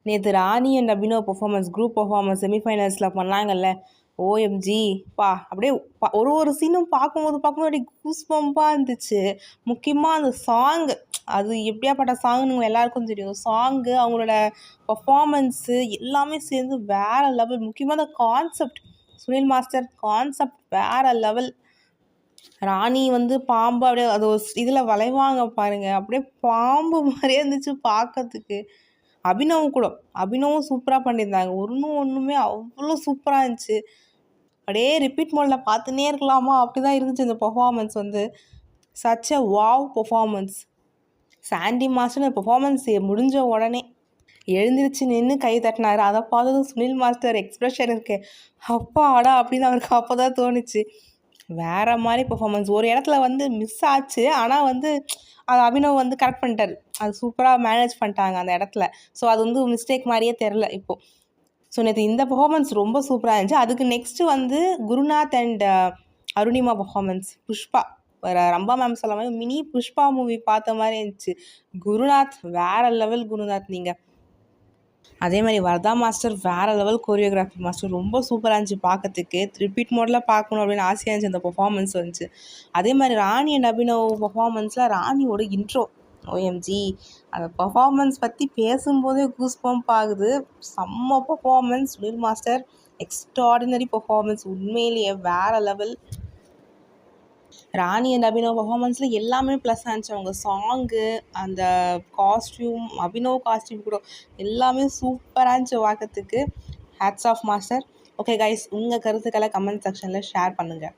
நேற்று Rani and Abhinav performance group performance செமிஃபைனல்ஸில் பண்ணாங்கல்ல. ஓஎம்ஜி பா அப்படியே ஒரு சீனும் பார்க்கும்போது அப்படியே கூஸ்பம்பாக இருந்துச்சு. முக்கியமாக அந்த சாங்கு, அது எப்படியாப்பட்ட சாங்னு எல்லாருக்கும் தெரியும். சாங்கு, அவங்களோட பர்ஃபார்மன்ஸு எல்லாமே சேர்ந்து வேறு லெவல். முக்கியமாக அந்த கான்செப்ட், சுனில் மாஸ்டர் கான்செப்ட் வேறு லெவல். ராணி பாம்பு அப்படியே அது ஒரு இதில் வளைவாங்க பாருங்க, அப்படியே பாம்பு மாதிரியே இருந்துச்சு பார்க்கறதுக்கு. அபினவும் சூப்பராக பண்ணியிருந்தாங்க. ஒன்றுமே அவ்வளோ சூப்பராக இருந்துச்சு. அப்படியே ரிப்பீட் மோடில் பார்த்துனே இருக்கலாமா அப்படி தான் இருந்துச்சு இந்த performance. Such a wow performance. Sandy master performance முடிஞ்ச உடனே எழுந்திருச்சு நின்று கை தட்டினார். அதை பார்த்ததும் சுனில் மாஸ்டர் எக்ஸ்ப்ரெஷன் இருக்கு, அப்பாடா அப்படின்னு அவருக்கு அப்போ தான் தோணுச்சு. வேறு மாதிரி பர்ஃபார்மன்ஸ். ஒரு இடத்துல மிஸ் ஆச்சு, ஆனால் அது அபினவ் கரெக்ட் பண்ணிட்டார். அது சூப்பராக மேனேஜ் பண்ணிட்டாங்க அந்த இடத்துல. ஸோ அது மிஸ்டேக் மாதிரியே தெரில இப்போது. ஸோ நேற்று இந்த பர்ஃபார்மன்ஸ் ரொம்ப சூப்பராக இருந்துச்சு. அதுக்கு next Gurunath and Arunima performance. Pushpa, Rambha ma'am சொல்ல மாதிரி மினி புஷ்பா மூவி பார்த்த மாதிரி இருந்துச்சு. குருநாத் வேறு லெவல். குருநாத் நீங்கள் அதே மாதிரி வர்தா மாஸ்டர் வேறு லெவல். கோரியோகிராஃபி மாஸ்டர் ரொம்ப சூப்பராக இருந்துச்சு பார்க்கறதுக்கு. ரிப்பீட் மோடில் பார்க்கணும் அப்படின்னு ஆசையாக இருந்துச்சு அந்த பர்ஃபார்மன்ஸ் வந்துச்சு. அதே மாதிரி ராணி அண்ட் அபினவ் பர்ஃபார்மன்ஸில் ராணியோட இன்ட்ரோ ஓஎம்ஜி, அந்த பர்ஃபார்மன்ஸ் பற்றி பேசும்போதே கூஸ்பம்ப் ஆகுது. செம்ம performance. Sunil master extraordinary performance, உண்மையிலேயே வேறு லெவல். ராணி அண்ட் அபினவ் பர்ஃபார்மன்ஸில் எல்லாமே ப்ளஸ் ஆச்சு. அவங்க சாங்கு, அந்த காஸ்ட்யூம், அபினவ் காஸ்ட்யூம் கூட எல்லாமே சூப்பராக இருந்துச்சு பார்க்கறதுக்கு. Hats off master. Okay guys, உங்கள் கருத்துக்களை கமெண்ட் செக்ஷனில் ஷேர் பண்ணுங்கள்.